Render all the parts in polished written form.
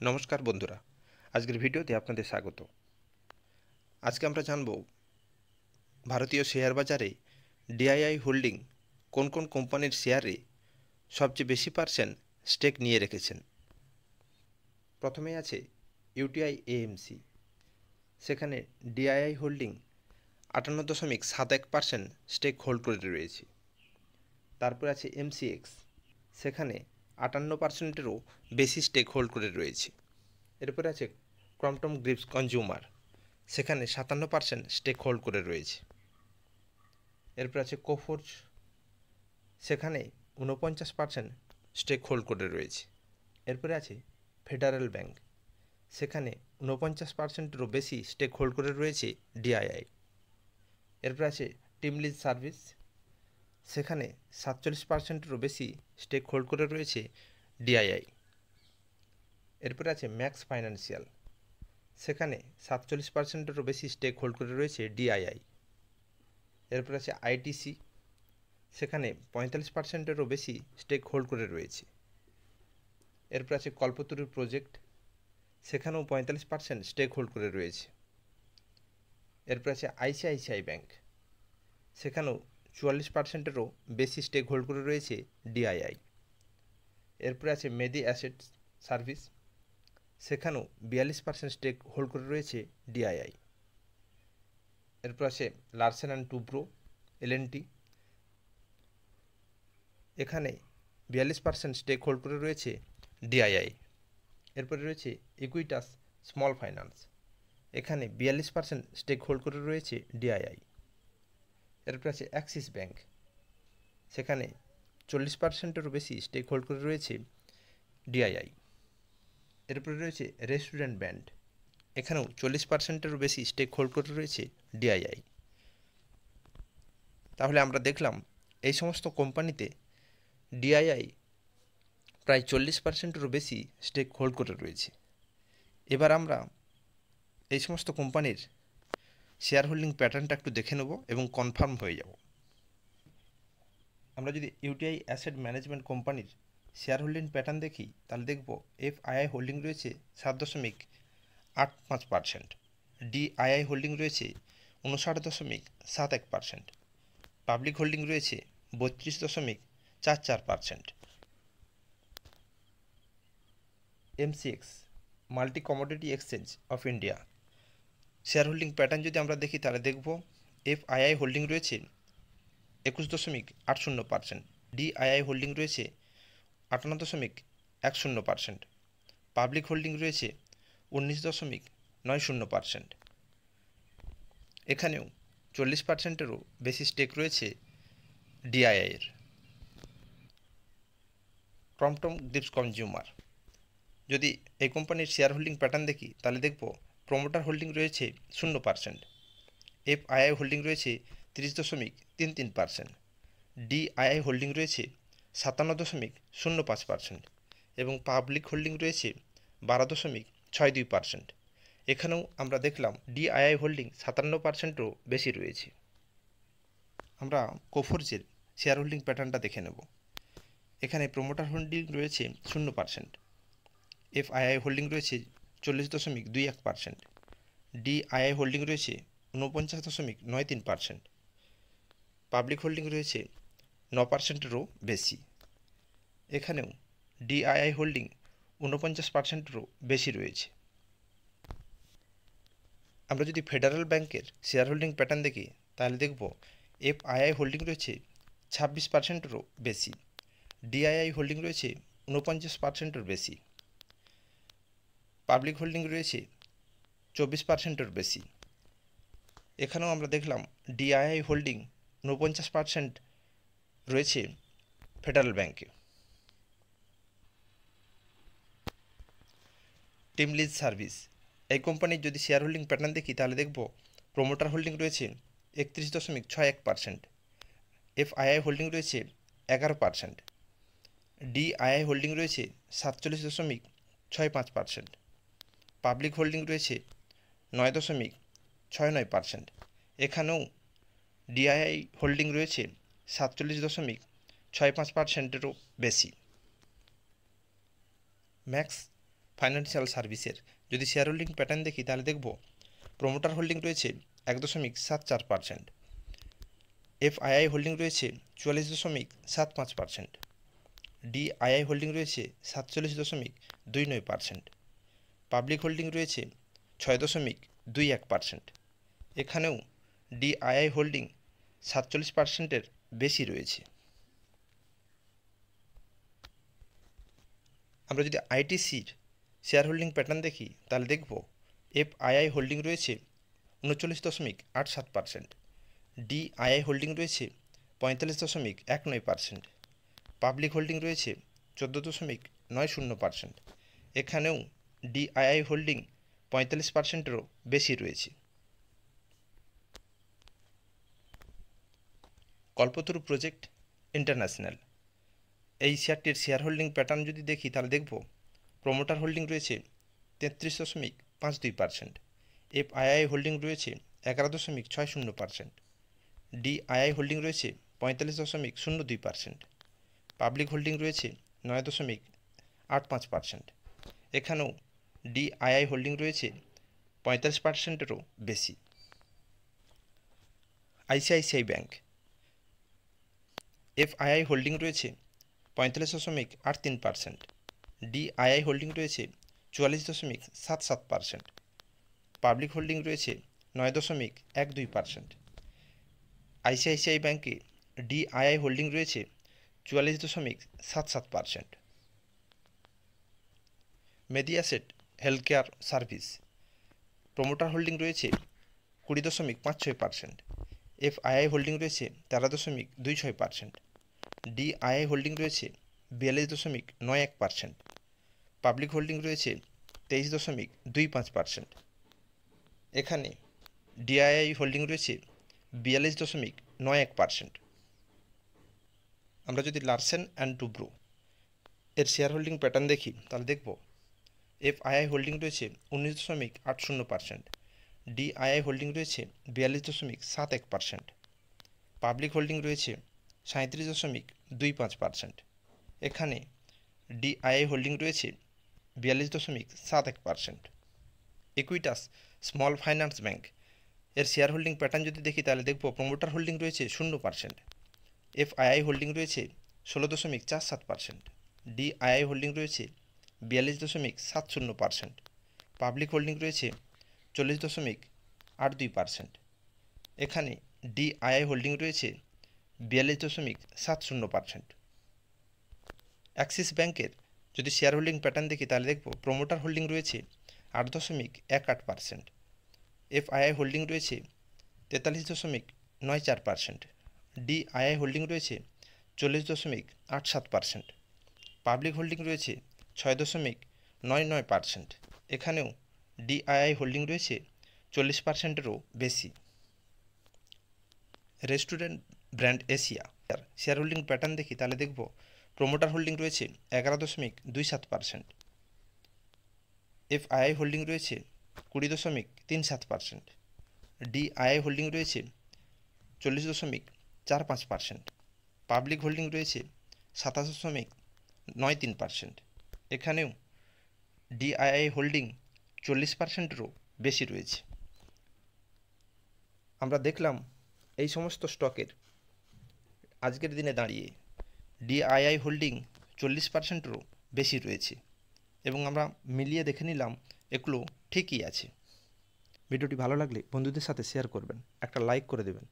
নমস্কার বন্ধুরা, আজকের ভিডিওতে আপনাদের স্বাগত। আজকে আমরা জানব ভারতীয় শেয়ার বাজারে ডিআইআই হোল্ডিং কোন কোন কোম্পানির শেয়ারে সবচেয়ে বেশি পার্সেন্ট স্টেক নিয়ে রেখেছেন। প্রথমে আছে ইউটিআই এএমসি, সেখানে ডিআইআই হোল্ডিং 58.71% স্টেক হোল্ড করে রয়েছে। তারপর আছে এমসিএক্স, সেখানে 58%-এরও বেশি স্টেক হোল্ড করে রয়েছে। এরপরে আছে ক্রম্পটন গ্রিপস কনজিউমার, সেখানে 57% স্টেক হোল্ড করে রয়েছে। এরপর আছে কোফোর্জ, সেখানে 49% স্টেক হোল্ড করে রয়েছে। এরপরে আছে ফেডারেল ব্যাংক, সেখানে 49%-এরও বেশি স্টেক হোল্ড করে রয়েছে ডিআইআই। এরপর আছে টিমলিজ সার্ভিস, সেখানে 47%-এরও বেশি স্টেক হোল্ড করে রয়েছে ডিআইআই। এরপরে আছে ম্যাক্স ফাইন্যান্সিয়াল, সেখানে 47%-এরও বেশি স্টেক হোল্ড করে রয়েছে ডিআইআই। এরপর আছে আইটিসি, সেখানে 45%-এরও বেশি স্টেক হোল্ড করে রয়েছে। এরপর আছে কল্পতরু প্রজেক্ট, সেখানেও 45% স্টেক হোল্ড করে রয়েছে। এরপর আছে আইসিআইসিআই ব্যাংক, সেখানেও 44%-এরও বেশি স্টেক হোল্ড করে রয়েছে ডিআইআই। এরপরে আছে মেদি অ্যাসেট সার্ভিস, সেখানেও 42% স্টেক হোল্ড করে রয়েছে ডিআইআই। এরপর আছে লারসেন অ্যান্ড টুব্রো এলএনটি, এখানে 42% স্টেক হোল্ড করে রয়েছে ডিআইআই। এরপরে রয়েছে ইকুইটাস স্মল ফাইন্যান্স, এখানে 42% স্টেক হোল্ড করে রয়েছে ডিআইআই। এরপর আছে অ্যাক্সিস ব্যাংক, সেখানে 40%-এরও বেশি স্টেক হোল্ড করে রয়েছে ডিআইআই। এরপরে রয়েছে রেস্টুরেন্ট ব্যান্ড, এখানেও 40%-এরও বেশি স্টেক হোল্ড করে রয়েছে ডিআইআই। তাহলে আমরা দেখলাম এই সমস্ত কোম্পানিতে ডিআইআই প্রায় 40%-এরও বেশি স্টেক হোল্ড করে রয়েছে। এবার আমরা এই সমস্ত কোম্পানির শেয়ার হোল্ডিং প্যাটার্নটা একটু দেখে নেব এবং কনফার্ম হয়ে যাব। আমরা যদি ইউটিআই অ্যাসেট ম্যানেজমেন্ট কোম্পানির শেয়ার হোল্ডিং প্যাটার্ন দেখি, তাহলে দেখব এফআইআই হোল্ডিং রয়েছে 7.85%, ডিআইআই হোল্ডিং রয়েছে 59.71%, পাবলিক হোল্ডিং রয়েছে 32.44%। MCX multi commodity exchange of India share holding pattern যদি আমরা দেখি, তাহলে দেখব এফআইআই হোল্ডিং রয়েছে 21.80%, ডিআইআই হোল্ডিং রয়েছে 58.10%, পাবলিক হোল্ডিং রয়েছে 19.90%। এখানেও 40%-এরও বেশি স্টেক রয়েছে ডিআইআইয়ের। ক্রম্পটন গ্রিপস কনজিউমার, যদি এই কোম্পানির শেয়ার হোল্ডিং প্যাটার্ন দেখি, তাহলে দেখব প্রমোটার হোল্ডিং রয়েছে 0%, এফআইআই হোল্ডিং রয়েছে 30.33%, ডিআইআই হোল্ডিং রয়েছে 57.05% এবং পাবলিক হোল্ডিং রয়েছে 12.62%। এখানেও আমরা দেখলাম ডিআইআই হোল্ডিং 57%-ও বেশি রয়েছে। আমরা কোফোর্জের শেয়ার হোল্ডিং প্যাটার্নটা দেখে নেব। এখানে প্রমোটার হোল্ডিং রয়েছে 0%, এফআইআই হোল্ডিং রয়েছে 40.21%, ডিআইআই হোল্ডিং রয়েছে 49.93%, পাবলিক হোল্ডিং রয়েছে 9%-এরও বেশি। এখানেও ডিআইআই হোল্ডিং 49%-এরও বেশি রয়েছে। আমরা যদি ফেডারেল ব্যাংকের শেয়ার হোল্ডিং প্যাটার্ন দেখি, তাহলে দেখব এফআইআই হোল্ডিং রয়েছে 26%-এরও বেশি, ডিআইআই হোল্ডিং রয়েছে 49%-এর বেশি, পাবলিক হোল্ডিং রয়েছে 24%-এর বেশি। এখানেও আমরা দেখলাম ডিআইআই হোল্ডিং 49% রয়েছে ফেডারেল ব্যাংকে। টিমলিজ সার্ভিস, এই কোম্পানির যদি শেয়ার হোল্ডিং প্যাটার্ন দেখি, তাহলে দেখব প্রমোটার হোল্ডিং রয়েছে 31.61%, এফআইআই হোল্ডিং রয়েছে 11%, ডিআইআই হোল্ডিং রয়েছে 47.65%, পাবলিক হোল্ডিং রয়েছে 9.69%। এখানেও ডিআইআই হোল্ডিং রয়েছে 47.65%-এরও বেশি। ম্যাক্স ফাইন্যান্সিয়াল সার্ভিসের যদি শেয়ার হোল্ডিং প্যাটার্ন দেখি তাহলে দেখব প্রোমোটার হোল্ডিং রয়েছে 1.74%, এফআইআই হোল্ডিং রয়েছে 44.75%, ডিআইআই হোল্ডিং রয়েছে 47.29%, পাবলিক হোল্ডিং রয়েছে 6.21%। এখানেও ডিআইআই হোল্ডিং 47%-এর বেশি রয়েছে। আমরা যদি আইটিসির শেয়ার হোল্ডিং প্যাটার্ন দেখি তাহলে দেখব এফআইআই হোল্ডিং রয়েছে 39.87%, ডিআইআই হোল্ডিং রয়েছে 45.19%, পাবলিক হোল্ডিং রয়েছে 14.90%। এখানেও ডিআইআই হোল্ডিং 45%-এরও বেশি রয়েছে। কল্পতরু প্রজেক্ট ইন্টারন্যাশনাল এই শেয়ারটির শেয়ার হোল্ডিং প্যাটার্ন যদি দেখি তাহলে দেখব প্রোমোটার হোল্ডিং রয়েছে 33.52%, এফআইআই হোল্ডিং রয়েছে 11.60%, ডিআইআই হোল্ডিং রয়েছে 45.02%, পাবলিক হোল্ডিং রয়েছে 9.85%। এখানেও ডিআইআই হোল্ডিং রয়েছে 45%-এরও বেশি। আইসিআইসিআই ব্যাংক এফআইআই হোল্ডিং রয়েছে 45.83%, ডিআইআই হোল্ডিং রয়েছে 44.77%, পাবলিক হোল্ডিং রয়েছে 9.12%। আইসিআইসিআই ব্যাংকে ডিআইআই হোল্ডিং রয়েছে 44.77%। Mediaset health care service promoter holding রয়েছে 20.56%, এফআইআই হোল্ডিং রয়েছে 13.26%, ডিআইআই হোল্ডিং রয়েছে 42.91%, পাবলিক হোল্ডিং রয়েছে 23.25%। এখানে ডিআইআই হোল্ডিং রয়েছে 42.91%। আমরা যদি লারসেন অ্যান্ড টুব্রো এর শেয়ার হোল্ডিং প্যাটার্ন দেখি তাহলে দেখব এফআইআই হোল্ডিং রয়েছে 19.80%, ডিআইআই হোল্ডিং রয়েছে 42.71%, পাবলিক হোল্ডিং রয়েছে 37.25%। এখানে ডিআইআই হোল্ডিং রয়েছে 42.71%। ইকুইটাস স্মল ফাইন্যান্স ব্যাংক এর শেয়ার হোল্ডিং প্যাটার্ন যদি দেখি তাহলে দেখব প্রোমোটার হোল্ডিং রয়েছে 0%, এফআইআই হোল্ডিং রয়েছে 16.47%, ডিআইআই হোল্ডিং রয়েছে 42.70%, পাবলিক হোল্ডিং রয়েছে 40.82%। এখানে ডিআইআই হোল্ডিং রয়েছে 42.70%। অ্যাক্সিস ব্যাংকের যদি শেয়ার হোল্ডিং প্যাটার্ন দেখি তাহলে দেখব প্রোমোটার হোল্ডিং রয়েছে 8.18%, এফআইআই হোল্ডিং রয়েছে 43.94%, ডিআইআই হোল্ডিং রয়েছে 40.87%, পাবলিক হোল্ডিং রয়েছে 6.99%। এখানেও ডিআইআই হোল্ডিং রয়েছে 40%-এরও বেশি। Restaurant brand Asia share holding pattern দেখি তাহলে দেখব প্রোমোটার হোল্ডিং রয়েছে 11.27%, এফআইআই হোল্ডিং রয়েছে 20.37%, ডিআইআই হোল্ডিং রয়েছে 40.45%, পাবলিক হোল্ডিং রয়েছে 27.93%। এখানেও ডিআইআই হোল্ডিং 40%-এরও বেশি রয়েছে। আমরা দেখলাম এই সমস্ত স্টকের আজকের দিনে দাঁড়িয়ে ডিআইআই হোল্ডিং 40%-এরও বেশি রয়েছে এবং আমরা মিলিয়ে দেখে নিলাম এগুলো ঠিকই আছে। ভিডিওটি ভালো লাগলে বন্ধুদের সাথে শেয়ার করবেন, একটা লাইক করে দেবেন,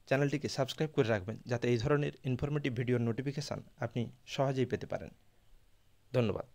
চ্যানেলটিকে সাবস্ক্রাইব করে রাখবেন যাতে এই ধরনের ইনফরমেটিভ ভিডিওর নোটিফিকেশান আপনি সহজেই পেতে পারেন। ধন্যবাদ।